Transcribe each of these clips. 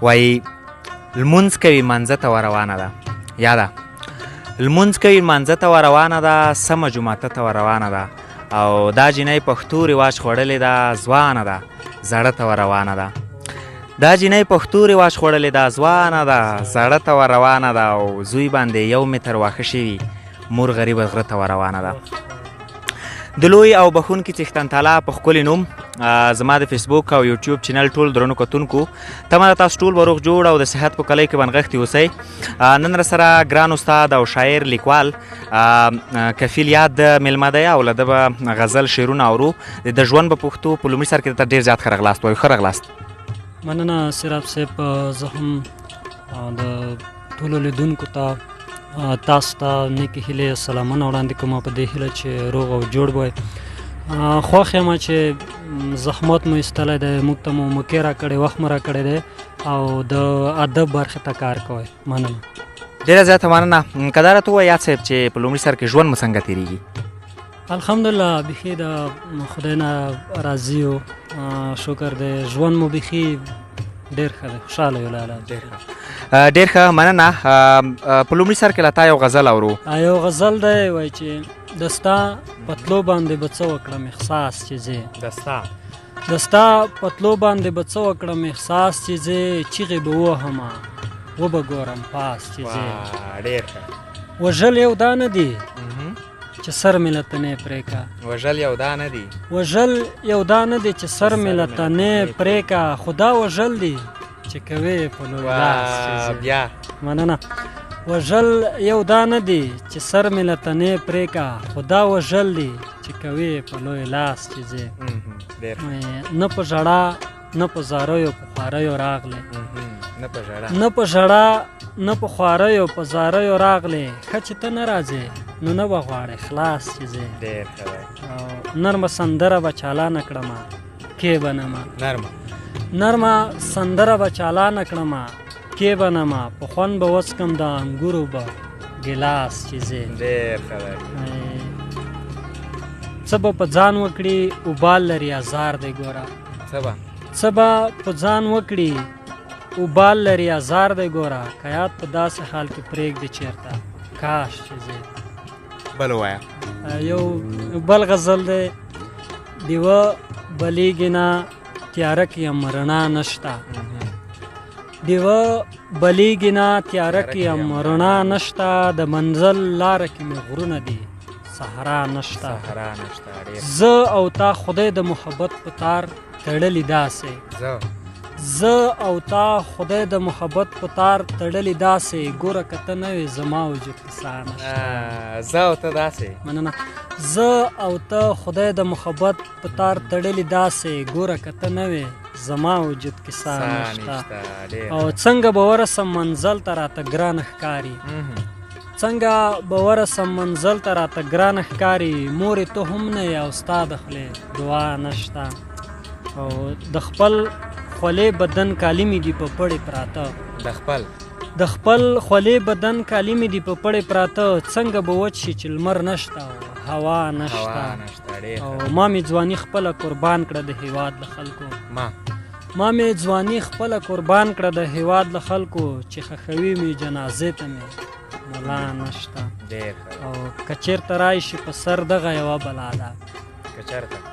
وایي لمونځ کوي منځه ته وروانه ده. یاده لمونځ کوي منځه ته وروانه ده، سمه جوماته ته وروانه ده. او دا جینۍ پښتو رواج خوړلې ده، ځوانه ده زړه ته وروانه ده. دا جینۍ پښتو رواج خوړلې ده، ځوانه ده زړه ته وروانه ده. او زوی باندې 1 متر واښه شوي، مور غریبه غره ته وروانه ده. د لوی او بخونکي څښتن تعالی په ښکلي نوم زما د فیسبوک او یوټیوب چینل ټول درنو کتونکو تمه ده تاسو ټول به روغ جوړ او د صحت په کلۍ کې بنغښتي اوسئ. نن راسره ګران استاد او شاعر لیکوال کفیل یاد میلمه دی او له ده به غزل شعرونه اورو. د ژوند په پښتو په لومړي سر کې درته ډېر زیات ښه راغلاست وایو. ښه راغلاست. مننه سیراب صاحب. زه هم د ټولو لیدونکو ته تاسو ته نیکې هیلې سلامونه وړاندې کوم په دې هیله چې روغ او جوړ به وئ. خوښ یم چې زحمت مو ایستلی دی، موږ ته مو موقع راکړې، وخت مو راکړی دی او د ادب برخې ته کار کوئ. مننه، ډېره زیاته مننه. که دا راته ووایه یاد صاحب چې په لومړي سر کې ژوند مو څنګه تېرېږي؟ الحمدلله بیخي د خدای نه راضي یو، شکر دی. ژوند مو بیخي ډېر ښه دی، خوشحاله یو. لاله ډېر ښه مننه. په لومړي سر کې له تا یو غزل اورو. یو غزل دی وایي چې د ستا پتلو باندې به څه وکړم احساس چې زه د ستا پتلو باندې به څه وکړم احساس چې زه چیغې به ووهمه وبه ګورم پاس چې زه. ډېر ښه. وژل یو دا نه دي چې سر مې له تنې پرېږه. وژل یو دا نه دي. وژل یو دا نه دي چې سر مې له تنې پرېږه، خو دا وژل دي چې کوې په لوی لاس. بیا مننه. وژل یو دا نه دی چې سر مې له تنې پرېږه، خو دا وژل دی چې کوې په لوی لاس چې زه. نه په ژړا نه په زاریو په خواریو راغلی، نه په ژړا نه په خواریو په زاریو راغلی. ښه چې ته نه راځې نو نه به غواړې خلاص چې زه. نرمه سندره به چالانه کړمه کې به نمه، نرمه سندره به چالانه کړمه کې به نمه، په خوند به وڅکم د انګورو به ګیلاس چې زه. څه به په ځان وکړي اوبال لري ازار دی ګوره، څه به په ځان وکړي اوبال لري ازار دی ګوره، که یاد په داسې حال کې پرېږدي چېرته کاش چې زه. بل ووایه. یو بل غزل دی. دیوه بلیږي نه تیاره کې یم رڼا نشته، دیوه بلیږي نه تیاره کې یم رڼا نشته، د منزل لاره کې مې غرونه دي صحرا نشته. زه او تا خدای د محبت په تار تړلي داسې، زه او تا خدای د محبت په تار تړلي داسې، ګوره که ته نه وې زما وجود کې ساه نشته. زه او ته داسې. مننه. زه او ته خدای د محبت په تار تړلي داسې، ګوره که ته نه وې زما وجود کې ساه نشته. او څنګه به ورسم منزل ته راته ګرانه ښکاري، څنګه به ورسم منزل ته راته ګرانه ښکاري، مورې ته هم نه یې او ستا د خولې دعا نشته. او د خپل خولې بدن کالي مې دي په پړې پراته، د خپل خولې بدن کالي مې دي په پړې پراته، څنګه به وچ شي چې لمر نشته او هوا نشته. او ما مې ځواني خپله قربان کړه د هېواد له خلکو، ما مې ځواني خپله قربان کړه د هېواد له خلکو، چې ښخوي مې جنازې ته مې ملا نشته. او که چېرته راشي په سر دغه یوه بلا ده،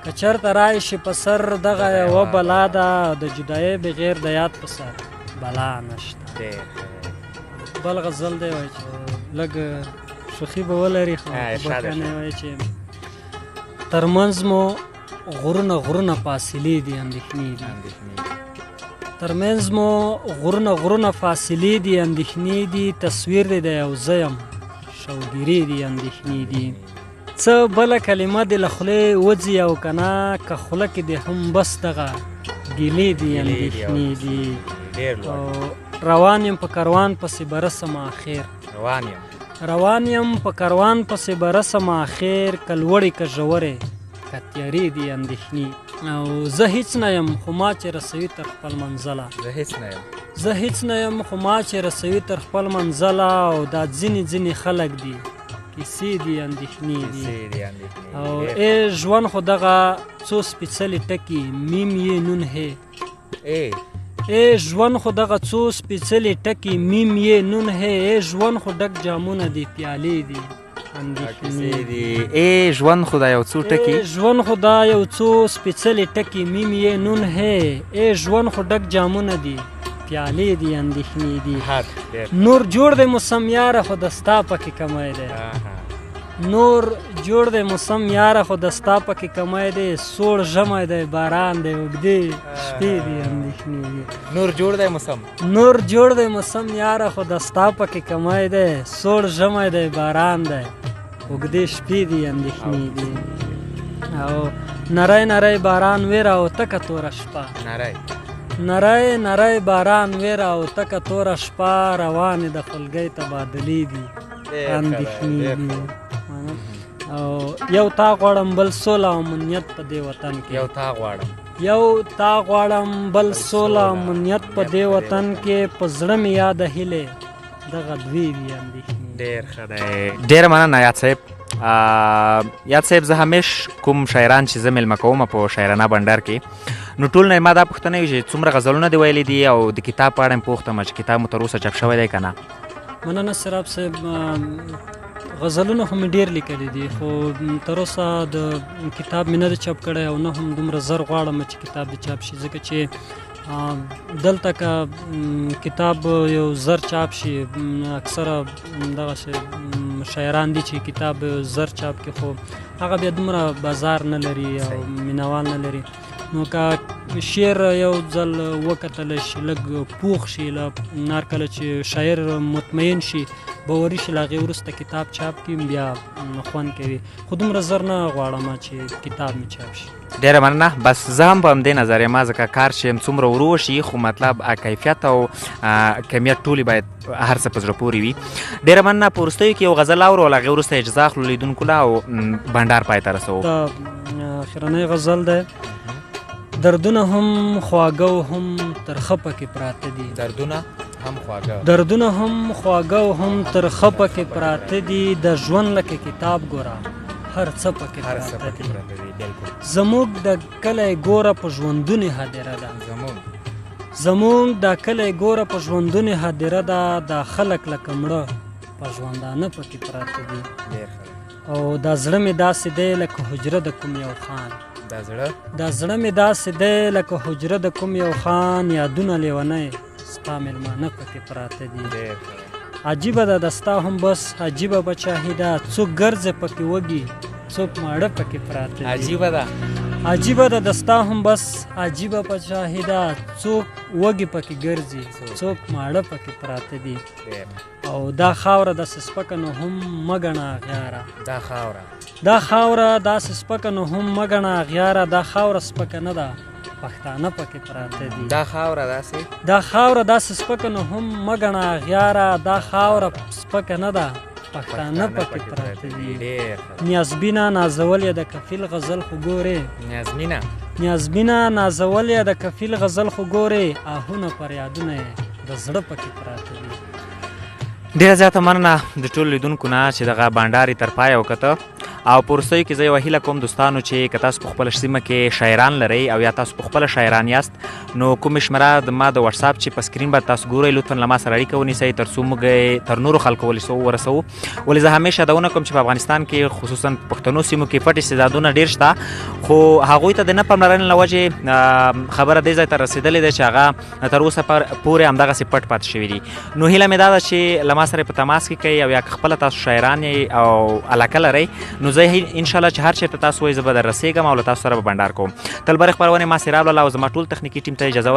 که چېرته راشي په سر دغه یوه بلا ده، د جدایۍ بغیر د یاد په سر بلا نشته. بل غزل دی وایي چې لږ شوخي به ولري، خو بښنې وایي چې ترمنځ مو غرونه غرونه فاصلې دي اندېښنې دي، ترمنځ مو غرونه غرونه فاصلې دي اندېښنې دي، تصویر دی د یو زه یم شوګیرې دي اندېښنې دي، څه بله کلمه دې له خولې وځي او که نه، که خوله کې دې هم بس دغه ګیلې دي اندېښنې دي. او روان یم په کاروان پسې به رسم اخر، روان یم په کاروان پسې به رسم اخر، که لوړې که ژورې که تیارې دي اندېښنې. او زه هیڅ نه یم خو ما چې رسوي تر خپل منزله، زه هیڅ نه یم خو ما چې رسوي تر خپل منزله، او دا ځینې ځینې خلک دي کیسې دي اندېښنې دي. او ای ژوند خو دغه څو سپېڅلې ټکي میم یې نون هې، ای ژوند خو دغه څو سپېڅلې ټکي میم یې نون هې ای ژوند خو ډک جامونه دي پیالې دي اندېښنې دي ای ژوند خو دا یو څو ټکي ژوند خو دا یو څو سپېڅلې ټکي میم یې نون هې ای ژوند خو ډک جامونه دي پیالې دي اندېښنې دي نور جوړ دی موسم یاره خو د ستا پکې کمی دی نور جوړ دی موسم یاره خو د ستا پکې کمی دی سوړ ژمی دی باران دی اوږدې شپې دي اندېښنې دي نور جوړ دی موسم نور جوړ دی موسم یاره خو د ستا پکې کمی دی سوړ ژمی دی باران دی اوږدې شپې دي اندېښنې دي او نری نری باران ویره او تکه توره شپه نری نری باران ویره او تکه توره شپه روانې د خولګۍ تبادلې دي اندېښنې دي او یو تا غواړم بل سوله او امنیت په دې وطن کې یو تا غواړم بل سوله او امنیت په دې وطن کې په زړه مې یاده هیلې دغه دوې وي اندېښنې ډېر ښه دی ډېره مننه یاد صاحب یاد صاحب زه همیش کوم شاعران چې زه میلمه کوم په شاعرانه بنډار کې نو ټول نه ما دا پوښتنه وي چې څومره غزلونه دې ویلي دي او د کتاب په اړه مې پوښتم چې کتاب مو تر اوسه چاپ شوی دی که نه مننه سراب صاحب غزلونه خو مې ډېر لیکلي دي خو تر اوسه د کتاب مې نه دی چاپ کړی او نه هم دومره زر غواړم چې کتاب دې چاپ شي ځکه چې دلته که کتاب یو زر چاپ شي اکثره دغسې شاعران دي چې کتاب زر چاپ کړي خو هغه بیا دومره بازار نه لري او مینوال نه لري نو که شعر یو ځل وکتلی شي لږ پوخ شي نار کله چې شاعر مطمئن شي باوري شي له هغې وروسته کتاب چاپ کړي بیا خوند کوي خو دومره زر نه غواړم چې کتاب مې چاپ شي ډېره مننه بس زه هم په همدې نظر یم ځکه کار چې څومره ورو شي خو مطلب کیفیت او کمیت ټولې باید هر څه په زړه پورې وي ډېره مننه په وروستیو کې یو غزل اورو له هغې وروسته اجزا اخلو لیدونکو له او بنډار پای ته رسوو دا اخرنی غزل دی دردونه هم خواږه او هم ترخه پکې پراته دي دردونه هم خواږه او هم ترخه پکې پراته دي د ژوند لکه کتاب ګوره هر څه پکې پراته دي زموږ د کلی ګوره په ژوندونې هدیره ده زموږ د کلی ګوره په ژوندونې هدیره ده دا خلک لکه مړه په ژوندانه پکې پراته دي او دا زړه مې داسې دی لکه حجره د کوم یو خان دا زړه مې داسې دی لکه حجره د کوم یو خان یادونه لیونی ستا مېلمانه پکې پراته دي عجیبه ده د ستا هم بس عجیبه بچاهي ده څوک ګرځې پکې وږي څوک ماړه پکې پراته دي عجیبه ده د ستا هم بس عجیبه بچاهي ده څوک وږي پکې ګرځي څوک ماړه پکې پراته دي او دا خاوره داسې سپکه نو هم مه ګڼه اغیاره دا خاوره داسې سپکه نو هم مه ګڼه اغیاره دا خاوره سپکه نه ده پښتانه پکې پراته دي دا خاوره داسې سپکه نو هم مه ګڼه اغیاره دا خاوره سپکه نه ده پښتانه پکې پراته دي نیازبینه نازول یې د کفیل غزل خو ګورې نیازبینه نازول یې د کفیل غزل خو ګورې آهونه فریادونه یې د زړه پکې پراته دي ډېره زیاته مننه د ټولو لیدونکو نه چې دغه بنډار یې تر پایه وکته او په وروستیو کې زه یوه هیله کوم دوستانو چې که تاسو په خپله سیمه کې شاعران لرئ او یا تاسو په خپله شاعران یاست نو کومې شمېره ما د وټساپ چې په سکرین باندې تاسو ګورئ لطفا له ما سره اړیکه ونیسئ تر څو موږ تر نورو خلکو ورسوو ولې زه همیشه دونه کوم چې په افغانستان کې خصوصا پښتنو سیمو کې پټ استعدادونه ډېر شته خو هغوی ته د نه پاملرنې له وجې خبره دې ځای ته رسېدلې ده چې هغه تر اوسه پورې همدغسې پټ پاتې شوي دي نو هیله مې دا ده چې له ما سره په تماس کې کوئ او یا که خپله تاسو شاعران یې او علاقه لرئ نو زه انشاءالله چې هر چېرته تاسو وایئ زه به در رسېږم او له تاسو سره به بنډار کوم تل برې خپرونې ما سیراب لاله او زما ټول تخنیکي ټیم ته اجازه